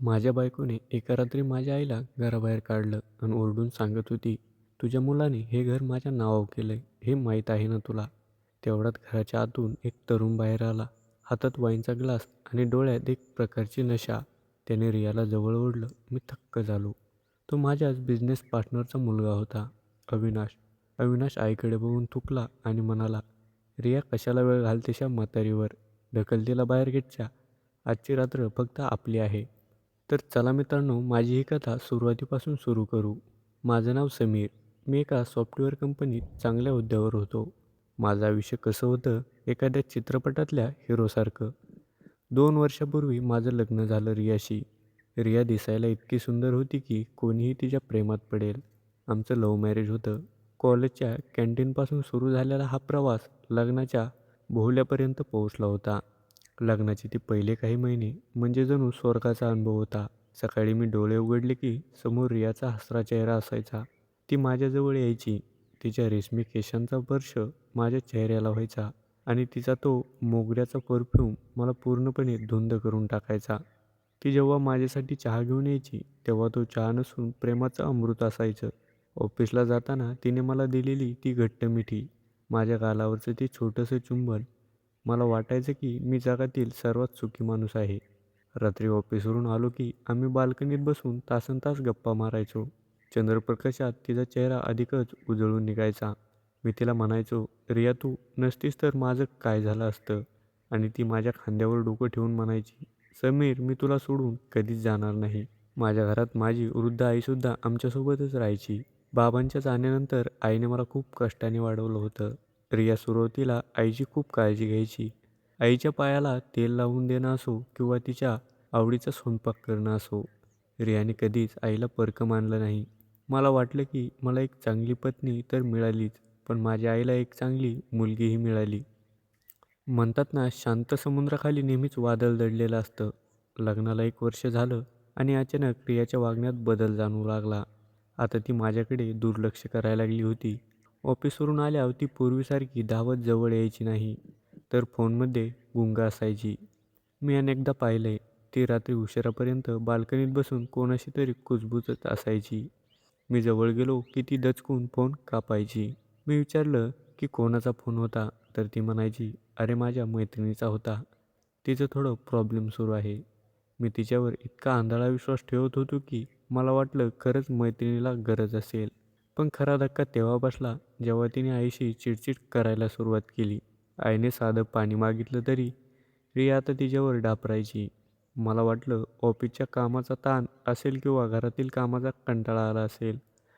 माझ्या बायकोने एका रात्री माझ्या आईला घराबाहेर काढलं आणि ओरडून सांगत होती, तुझ्या मुलाने हे घर माझ्या नावावर केलंय, हे माहीत आहे ना तुला? तेवढ्यात घराच्या आतून एक तरुण बाहेर आला. हातात वाईनचा ग्लास आणि डोळ्यात एक प्रकारची नशा. त्याने रियाला जवळ ओढलं. मी थक्क झालो. तो माझ्याच बिझनेस पार्टनरचा मुलगा होता, अविनाश. अविनाश आईकडे बघून थुकला आणि म्हणाला, रिया कशाला वेळ घालतेशा म्हातारीवर? ढकल तिला बाहेर गेटच्या. आजची रात्र फक्त आपली आहे. तर चला मित्रांनो, माझी ही कथा सुरुवातीपासून सुरू करू. माझं नाव समीर. मी एका सॉफ्टवेअर कंपनीत चांगल्या हुद्द्यावर होतो. माझं आयुष्य कसं होतं, एखाद्या चित्रपटातल्या हिरोसारखं. 2 वर्षापूर्वी माझं लग्न झालं रियाशी. रिया दिसायला इतकी सुंदर होती की कोणीही तिच्या प्रेमात पडेल. आमचं लव्ह मॅरेज होतं. कॉलेजच्या कॅन्टीनपासून सुरू झालेला हा प्रवास लग्नाच्या बोहल्यापर्यंत पोहोचला होता. लग्नाचे ते पहिले काही महिने म्हणजे जणू स्वर्गाचा अनुभव होता. सकाळी मी डोळे उघडले की समोर रियाचा हसरा चेहरा असायचा. ती माझ्याजवळ यायची. तिच्या रेशमी केसांचा स्पर्श माझ्या चेहऱ्याला व्हायचा आणि तिचा तो मोगऱ्याचा परफ्यूम मला पूर्णपणे धुंद करून टाकायचा. ती जेव्हा माझ्यासाठी चहा घेऊन यायची, तेव्हा तो चहा नसून प्रेमाचं अमृत असायचं. ऑफिसला जाताना तिने मला दिलेली ती घट्ट मिठी, माझ्या गालावरचं ते छोटंसं चुंबन, मला वाटायचं की मी जगातील सर्वात सुखी माणूस आहे. रात्री ऑफिसवरून आलो की आम्ही बाल्कनीत बसून तासनतास गप्पा मारायचो. चंद्रप्रकाशात तिचा चेहरा अधिकच उजळून निघायचा. मी तिला म्हणायचो, रिया तू नसतीस तर माझं काय झालं असतं? आणि ती माझ्या खांद्यावर डोकं ठेवून म्हणायची, समीर मी तुला सोडून कधीच जाणार नाही. माझ्या घरात माझी वृद्ध आईसुद्धा आमच्यासोबतच राहायची. बाबांच्या जाण्यानंतर आईने मला खूप कष्टाने वाढवलं होतं. रिया सुरुवातीला आईची खूप काळजी घ्यायची. आईच्या पायाला तेल लावून देणं असो किंवा तिच्या आवडीचा स्वयंपाक करणं असो, रियाने कधीच आईला परकं मानलं नाही. मला वाटलं की मला एक चांगली पत्नी तर मिळालीच, पण माझ्या आईला एक चांगली मुलगीही मिळाली. म्हणतात ना, शांत समुद्राखाली नेहमीच वादळ दडलेलं असतं. लग्नाला 1 वर्ष झालं आणि अचानक प्रियाच्या वागण्यात बदल जाणवू लागला. आता ती माझ्याकडे दुर्लक्ष करायला लागली होती. ऑफिसवरून आल्यावर ती पूर्वीसारखी धावत जवळ यायची नाही, तर फोनमध्ये गुंग असायची. मी अनेकदा पाहिलंय, ती रात्री उशिरापर्यंत बाल्कनीत बसून कोणाशी तरी कुजबुजत असायची. मी जवळ गेलो की ती दचकून फोन कापायची. मी विचारलं की कोणाचा फोन होता, तर ती म्हणायची, अरे माझ्या मैत्रिणीचा होता. तिचं थोडं प्रॉब्लेम सुरू आहे. मी तिच्यावर इतका आंधळा विश्वास ठेवत होतो की मला वाटलं खरंच मैत्रिणीला गरज असेल. पण खरा धक्का तेव्हा बसला जेव्हा तिने आईशी चिडचिड करायला सुरुवात केली. आईने साधं पाणी मागितलं तरी रिया आता तिच्यावर डापरायची. मला वाटलं ऑफिसच्या कामाचा ताण असेल किंवा घरातील कामाचा कंटाळा आला असेल.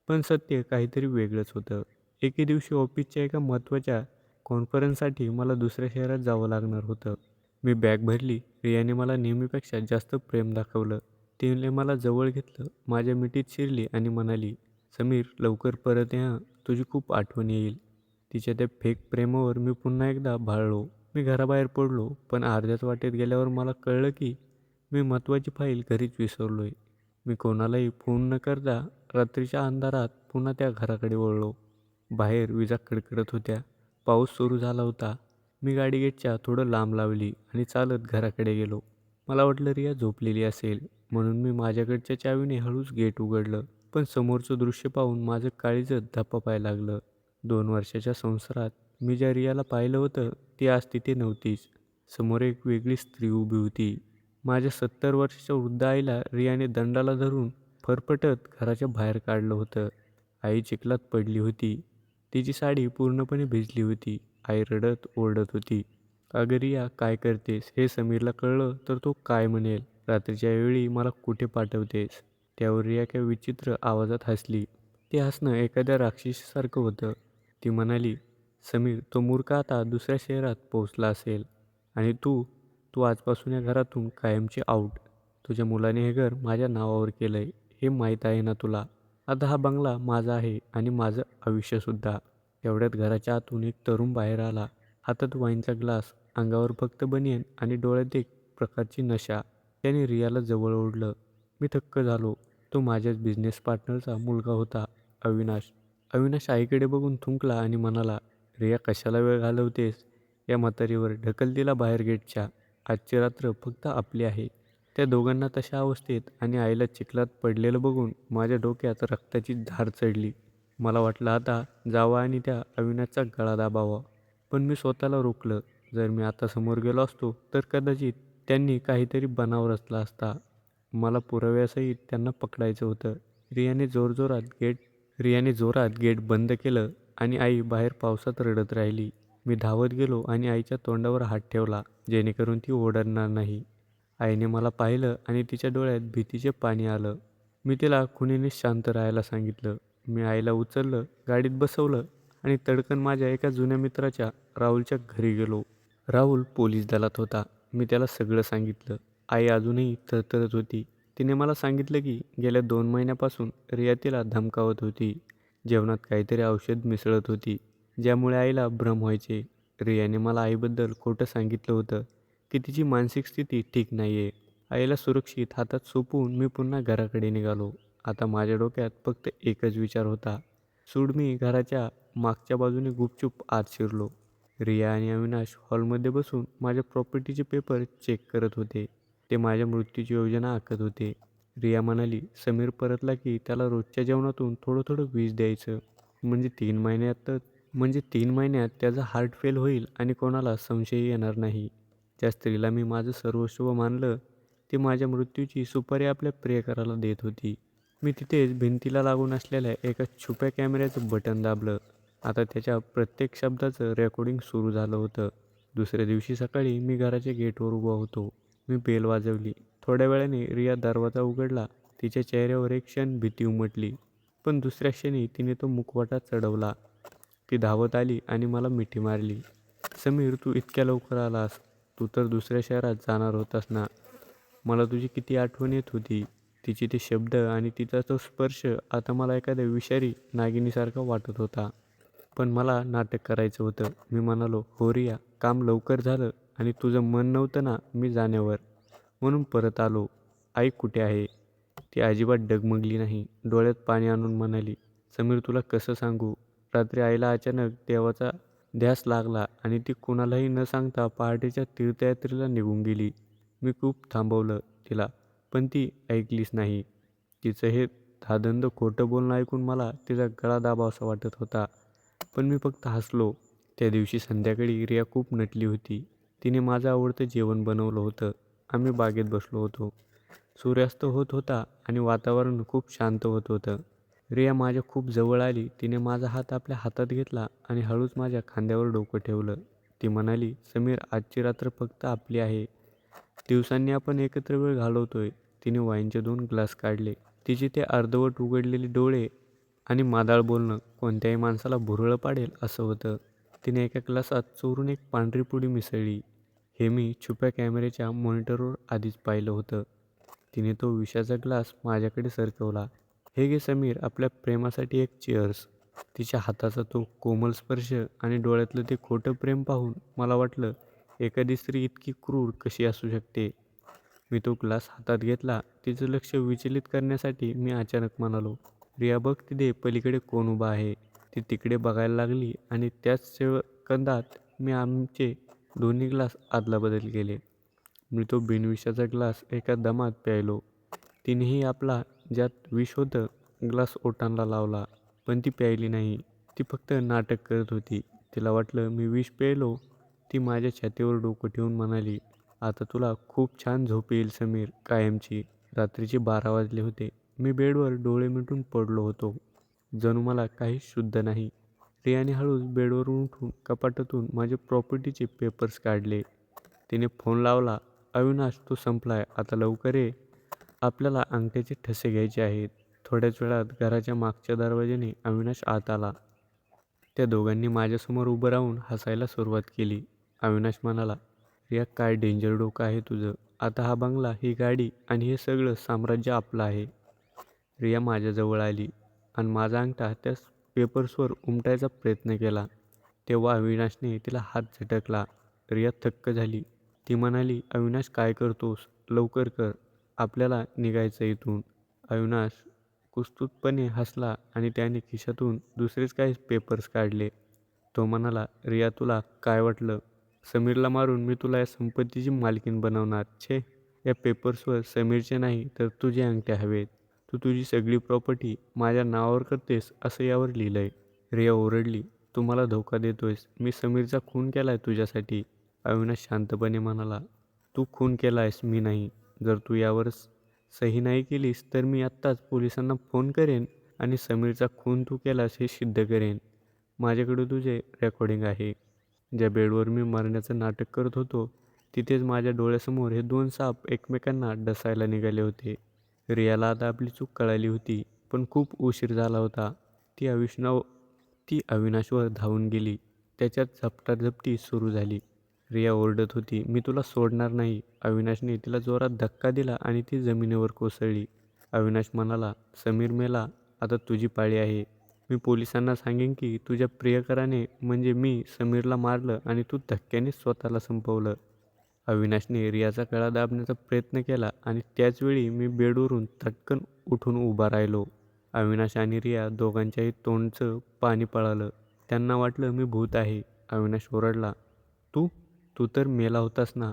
पण सत्य काहीतरी वेगळंच होतं. एके दिवशी ऑफिसच्या एका महत्त्वाच्या कॉन्फरन्ससाठी मला दुसऱ्या शहरात जावं लागणार होतं. मी बॅग भरली. रियाने मला नेहमीपेक्षा जास्त प्रेम दाखवलं. तिने मला जवळ घेतलं, माझ्या मिठीत शिरली आणि म्हणाली, समीर लवकर परत ये हं, तुझी खूप आठवण येईल. तिच्या त्या फेक प्रेमावर मी पुन्हा एकदा भाळलो. मी घराबाहेर पडलो, पण अर्ध्याच वाटेत गेल्यावर मला कळलं की मी महत्त्वाची फाईल घरीच विसरलोय. मी कोणालाही फोन न करता रात्रीच्या अंधारात पुन्हा त्या घराकडे वळलो. बाहेर विजा कडकडत होत्या. पाऊस सुरू झाला होता. मी गाडी गेटच्या थोडं लांब लावली आणि चालत घराकडे गेलो. मला वाटलं रिया झोपलेली असेल, म्हणून मी माझ्याकडच्या चावीने हळूच गेट उघडलं. पण समोरचं दृश्य पाहून माझं काळीजच धप्पापायला लागलं. 2 वर्षाच्या संसारात मी ज्या रियाला पाहिलं होतं, ती आज तिथे नव्हतीच. समोर एक वेगळी स्त्री उभी होती. माझ्या 70 वर्षाच्या वृद्ध आईला रियाने दंडाला धरून फरफटत घराच्या बाहेर काढलं होतं. आई चिखलात पडली होती. तिची साडी पूर्णपणे भिजली होती. आई रडत ओरडत होती, अगं रिया काय करतेस? हे समीरला कळलं तर तो काय म्हणेल? रात्रीच्या वेळी मला कुठे पाठवतेस? त्यावर रिया काय विचित्र आवाजात हसली. ते हसणं एखाद्या राक्षसीसारखं होतं. ती म्हणाली, समीर तो मूर्ख आता दुसऱ्या शहरात पोहोचला असेल आणि तू तू आजपासून या घरातून कायमची आऊट. तुझ्या मुलाने हे घर माझ्या नावावर केलंय, हे माहीत आहे ना तुला? आता हा बंगला माझा आहे आणि माझं आयुष्यसुद्धा. तेवढ्यात घराच्या आतून एक तरुण बाहेर आला. हातात वाईनचा ग्लास, अंगावर फक्त बनियन आणि डोळ्यात एक प्रकारची नशा. त्याने रियाला जवळ ओढलं. मी थक्क झालो. तो माझ्याच बिझनेस पार्टनरचा मुलगा होता, अविनाश. अविनाश आईकडे बघून थुंकला आणि म्हणाला, रिया कशाला वेळ घालवतेस या म्हातारीवर? ढकल तिला बाहेर गेटच्या. आजची रात्र फक्त आपली आहे. त्या दोघांना तशा अवस्थेत आणि आईला चिखलात पडलेलं बघून माझ्या डोक्यात रक्ताची धार चढली. मला वाटलं आता जावं आणि त्या अविनाशचा गळा दाबावा. पण मी स्वतःला रोखलं. जर मी आता समोर गेलो असतो तर कदाचित त्यांनी काहीतरी बनाव रचला असता. मला पुराव्यासहित त्यांना पकडायचं होतं. रियाने जोरजोरात गेट रियाने जोरात गेट बंद केलं आणि आई बाहेर पावसात रडत राहिली. मी धावत गेलो आणि आईच्या तोंडावर हात ठेवला, जेणेकरून ती ओरडणार नाही. आईने मला पाहिलं आणि तिच्या डोळ्यात भीतीचे पाणी आलं. मी तिला खुणीने शांत राहायला सांगितलं. मी आईला उचललं, गाडीत बसवलं आणि तडकन माझ्या एका जुन्या मित्राच्या राहुलच्या घरी गेलो. राहुल पोलीस दलात होता. मी त्याला सगळं सांगितलं. आई अजूनही थरथरत होती. तिने मला सांगितलं की गेल्या 2 महिन्यापासून रिया तिला धमकावत होती. जेवणात काहीतरी औषध मिसळत होती, ज्यामुळे आईला भ्रम व्हायचे. रियाने मला आईबद्दल खोटं सांगितलं होतं की तिची मानसिक स्थिती ठीक नाही आहे. आईला सुरक्षित हातात सोपवून मी पुन्हा घराकडे निघालो. आता माझ्या डोक्यात फक्त एकच विचार होता. मी घराच्या मागच्या बाजूने गुपचूप आत शिरलो. रिया आणि अविनाश हॉलमध्ये बसून माझ्या प्रॉपर्टीचे पेपर चेक करत होते. ते माझ्या मृत्यूची योजना आखत होते. रिया म्हणाली, समीर परतला की त्याला रोजच्या जेवणातून थोडं थोडं विष द्यायचं. म्हणजे 3 महिन्यात त्याचा हार्ट फेल होईल आणि कोणाला संशय येणार नाही. ज्या स्त्रीला मी माझं सर्वस्व मानलं, ती माझ्या मृत्यूची सुपारी आपल्या प्रियकराला देत होती. मी तिथेच भिंतीला लागून असलेल्या एका छुप्या कॅमेऱ्याचं बटन दाबलं. आता त्याच्या प्रत्येक शब्दाचं रेकॉर्डिंग सुरू झालं होतं. दुसऱ्या दिवशी सकाळी मी घराच्या गेटवर उभा होतो. मी बेल वाजवली. थोड्या वेळाने रिया दरवाजा उघडला. तिच्या चेहऱ्यावर एक क्षण भीती उमटली, पण दुसऱ्या क्षणी तिने तो मुखवटा चढवला. ती धावत आली आणि मला मिठी मारली. समीर, तू इतक्या लवकर आलास. तू तर दुसऱ्या शहरात जाणार होतास ना. मला तुझी किती आठवण येत होती. तिचे ते शब्द आणि तिचा तो स्पर्श आता मला एखाद्या विषारी नागिनीसारखा वाटत होता. पण मला नाटक करायचं होतं. मी म्हणालो, हो रिया, काम लवकर झालं आणि तुझं मन नव्हतं ना मी जाण्यावर, म्हणून परत आलो. आई कुठे आहे? ती अजिबात डगमगली नाही. डोळ्यात पाणी आणून म्हणाली, समीर, तुला कसं सांगू? रात्री आईला अचानक देवाचा ध्यास लागला आणि ती कुणालाही न सांगता पहाटेच्या तीर्थयात्रेला निघून गेली. मी खूप थांबवलं तिला, पण ती ऐकलीच नाही. तिचं हे धादंद खोटं बोलणं ऐकून मला तिचा गळा दाबावासा वाटत होता. पण मी फक्त हसलो. त्या दिवशी संध्याकाळी रिया खूप नटली होती. तिने माझं आवडतं जेवण बनवलं होतं. आम्ही बागेत बसलो होतो. सूर्यास्त होत होता आणि वातावरण खूप शांत होत होतं. रिया माझ्या खूप जवळ आली. तिने माझा हात आपल्या हातात घेतला आणि हळूच माझ्या खांद्यावर डोकं ठेवलं. ती म्हणाली, समीर, आजची रात्र फक्त आपली आहे. दिवसांनी आपण एकत्र वेळ घालवतोय. तिने वाईनचे 2 ग्लास काढले. तिचे ते अर्धवट उघडलेले डोळे आणि मादाळ बोलणं कोणत्याही माणसाला भुरळं पाडेल असं होतं. तिने एका ग्लासात चोरून एक पांढरी पुडी मिसळली. हे मी छुप्या कॅमेऱ्याच्या मॉनिटरवर आधीच पाहिलं होतं. तिने तो विषाचा ग्लास माझ्याकडे सरकवला. हे घे समीर, आपल्या प्रेमासाठी एक चीअर्स. तिच्या हाताचा तो कोमल स्पर्श आणि डोळ्यातलं ते खोटं प्रेम पाहून मला वाटलं, एखादी स्त्री इतकी क्रूर कशी असू शकते. मी तो ग्लास हातात घेतला. तिचं लक्ष विचलित करण्यासाठी मी अचानक म्हणालो, रिया बघ तिथे पलीकडे कोण उभा आहे. ती तिकडे बघायला लागली आणि त्याच सेकंदात मी आमचे दोन्ही ग्लास अदलाबदल केले. मी तो बिनविषाचा ग्लास एका दमात प्यायलो. तिनेही आपला, ज्यात विष होतं, ग्लास ओठांना लावला. पण ती प्यायली नाही. ती फक्त नाटक करत होती. तिला वाटलं मी विष प्यायलो. ती माझ्या छातीवर डोकं ठेवून म्हणाली, आता तुला खूप छान झोप येईल समीर, कायमची. रात्रीचे 12 वाजले होते. मी बेडवर डोळे मिटून पडलो होतो. जणू मला काहीच शुद्ध नाही. रियाने हळूच बेडवरून उठून कपाटातून माझे प्रॉपर्टीचे पेपर्स काढले. तिने फोन लावला, अविनाश, तू संपलाय. आता लवकर ये. आपल्याला अंगठ्याचे ठसे घ्यायचे आहेत. थोड्याच वेळात घराच्या मागच्या दरवाजाने अविनाश आत आला. त्या दोघांनी माझ्यासमोर उभं राहून हसायला सुरुवात केली. अविनाश म्हणाला, रिया, काय डेंजर डोकं आहे तुझं. आता हा बंगला, ही गाडी आणि हे सगळं साम्राज्य आपलं आहे. रिया माझ्याजवळ आली आणि माझा अंगठा त्या पेपर्सवर उमटायचा प्रयत्न केला. तेव्हा अविनाशने तिला हात झटकला. रिया थक्क झाली. ती म्हणाली, अविनाश, काय करतोस? लवकर कर. आपल्याला निघायचं इथून. अविनाश कुत्सितपणे हसला आणि त्याने खिशातून दुसरेच काही पेपर्स काढले. तो म्हणाला, रिया, तुला काय वाटलं? समीरला मारून मी तुला या संपत्तीची मालकीण बनवणार. छे, या पेपर्सवर समीरचे नाही तर तुझे अंगठे हवेत. तू तुझी सगळी प्रॉपर्टी माझ्या नावावर करतेस असं यावर लिहिलंय. रिया ओरडली. तू मला धोका देतोयस. मी समीरचा खून केलाय तुझ्यासाठी. अविनाश शांतपणे म्हणाला. तू खून केलायस, मी नाही. जर तू यावर सही नाही केलीस तर मी आत्ताच पोलिसांना फोन करेन आणि समीरचा खून तू केलास हे सिद्ध करेन. माझ्याकडे तुझे रेकॉर्डिंग आहे. ज्या बेडवर मी मरण्याचं नाटक करत होतो तिथेच माझ्या डोळ्यासमोर हे दोन साप एकमेकांना डसायला निघाले होते. रियाला आता आपली चूक कळाली होती, पण खूप उशीर झाला होता. ती अविष्णाव ती अविनाशवर धावून गेली. त्याच्यात झपटाझपटी सुरू झाली. रिया ओरडत होती, मी तुला सोडणार नाही. अविनाशने तिला जोरात धक्का दिला आणि ती जमिनीवर कोसळली. अविनाश म्हणाला, समीर मेला, आता तुझी पाळी आहे. मी पोलिसांना सांगेन की तुझ्या प्रियकराने म्हणजे मी समीरला मारलं आणि तू धक्क्याने स्वतःला संपवलं. अविनाशने रियाचा गळा दाबण्याचा प्रयत्न केला आणि त्याचवेळी मी बेडवरून तटकन उठून उभा राहिलो. अविनाश आणि रिया दोघांच्याही तोंडचं पाणी पळालं. त्यांना वाटलं मी भूत आहे. अविनाश ओरडला, तू तू तर मेला होतास ना.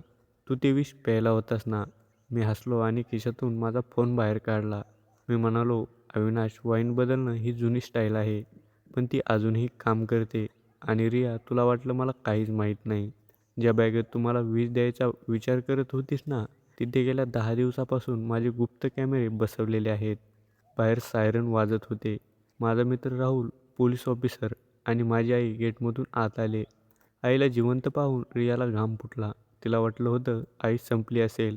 तू ते विष प्यायला होतास ना. मी हसलो आणि खिशातून माझा फोन बाहेर काढला. मी म्हणालो, अविनाश, वाईन बदलणं ही जुनी स्टाईल आहे, पण ती अजूनही काम करते. आणि रिया, तुला वाटलं मला काहीच माहीत नाही. ज्या बॅगेत तू मला विष द्यायचा विचार करत होतीस ना, तिथे गेल्या 10 दिवसापासून माझे गुप्त कॅमेरे बसवलेले आहेत. बाहेर सायरन वाजत होते. माझा मित्र राहुल, पोलीस ऑफिसर आणि माझी आई गेटमधून आत आले. आईला जिवंत पाहून रियाला घाम फुटला. तिला वाटलं होतं आई संपली असेल.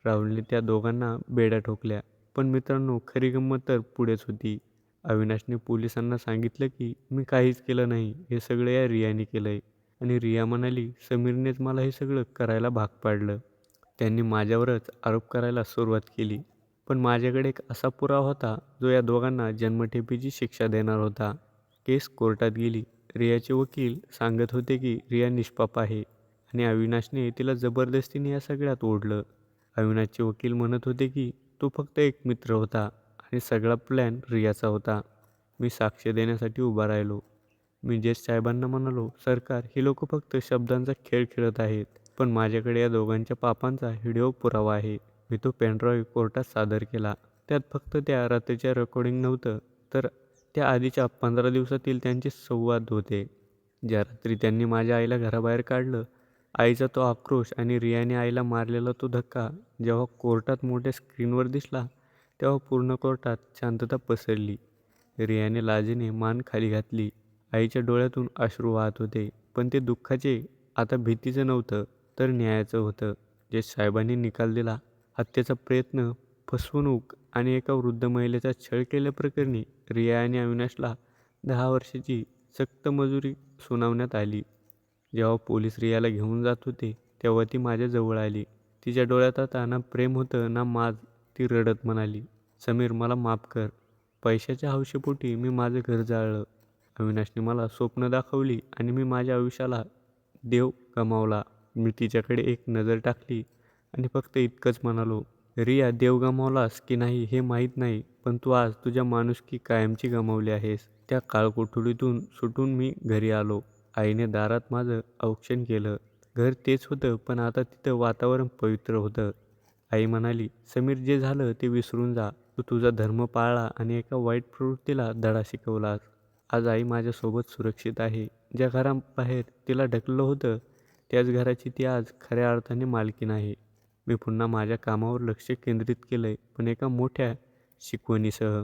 राहुलने त्या दोघांना बेड्या ठोकल्या. पण मित्रांनो, खरी गंमत तर पुढेच होती. अविनाशने पोलिसांना सांगितलं की मी काहीच केलं नाही, हे सगळं या रियाने केलंय. आणि रिया म्हणाली, समीरनेच मला हे सगळं करायला भाग पाडलं. त्यांनी माझ्यावरच आरोप करायला सुरुवात केली. पण माझ्याकडे एक असा पुरावा होता जो या दोघांना जन्मठेपेची शिक्षा देणार होता. केस कोर्टात गेली. रियाचे वकील सांगत होते की रिया निष्पाप आहे आणि अविनाशने तिला जबरदस्तीने या सगळ्यात ओढलं. अविनाशचे वकील म्हणत होते की तो फक्त एक मित्र होता आणि सगळा प्लॅन रियाचा होता. मी साक्ष देण्यासाठी उभा राहिलो. मी जज साहेबांना म्हणालो, सरकार, ही लोक फक्त शब्दांचा खेळ खेळत आहेत, पण माझ्याकडे या दोघांच्या पापांचा व्हिडिओ पुरावा आहे. मी तो पेनड्राईव्ह कोर्टात सादर केला. त्यात फक्त त्या रात्रीच्या रेकॉर्डिंग नव्हतं, तर त्या आधीच्या 15 दिवसातील त्यांचे संवाद होते. ज्या रात्री त्यांनी माझ्या आईला घराबाहेर काढलं, आईचा तो आक्रोश आणि रियाने आईला मारलेला तो धक्का जेव्हा कोर्टात मोठ्या स्क्रीनवर दिसला, तेव्हा पूर्ण कोर्टात शांतता पसरली. रियाने लाजेने मान खाली घातली. आईच्या डोळ्यातून अश्रू वाहत होते, पण ते दुःखाचे, आता भीतीचं नव्हतं, तर न्यायाचं होतं. जे साहेबांनी निकाल दिला, हत्येचा प्रयत्न, फसवणूक आणि एका वृद्ध महिलेचा छळ केल्याप्रकरणी रिया आणि अविनाशला 10 वर्षाची सक्त मजुरी सुनावण्यात आली. जेव्हा पोलीस रियाला घेऊन जात होते, तेव्हा ती माझ्याजवळ आली. तिच्या डोळ्यात आता ना प्रेम होतं ना माज. ती रडत म्हणाली, समीर, मला माफ कर. पैशाच्या हौशेपोटी मी माझं घर जाळलं. अविनाशने मला स्वप्न दाखवली आणि मी माझ्या आयुष्याला देव गमावला. मी तिच्याकडे एक नजर टाकली आणि फक्त इतकंच म्हणालो, रिया, देव गमावलास की नाही हे माहीत नाही, पण तू आज तुझ्या माणुसकी कायमची गमावली आहेस. त्या काळकोठडीतून सुटून मी घरी आलो. आईने दारात माझं औक्षण केलं. घर तेच होतं, पण आता तिथं वातावरण पवित्र होतं. आई म्हणाली, समीर, जे झालं ते विसरून जा. तू तुझा धर्म पाळला आणि एका वाईट प्रवृत्तीला धडा शिकवलास. आज आई माझ्यासोबत सुरक्षित आहे. ज्या घराबाहेर तिला ढकललं होतं, त्याच घराची ती आज खऱ्या अर्थाने मालकीण आहे. मी पुन्हा माझ्या कामावर लक्ष केंद्रित केलंय, पण एका मोठ्या शिकवणीसह.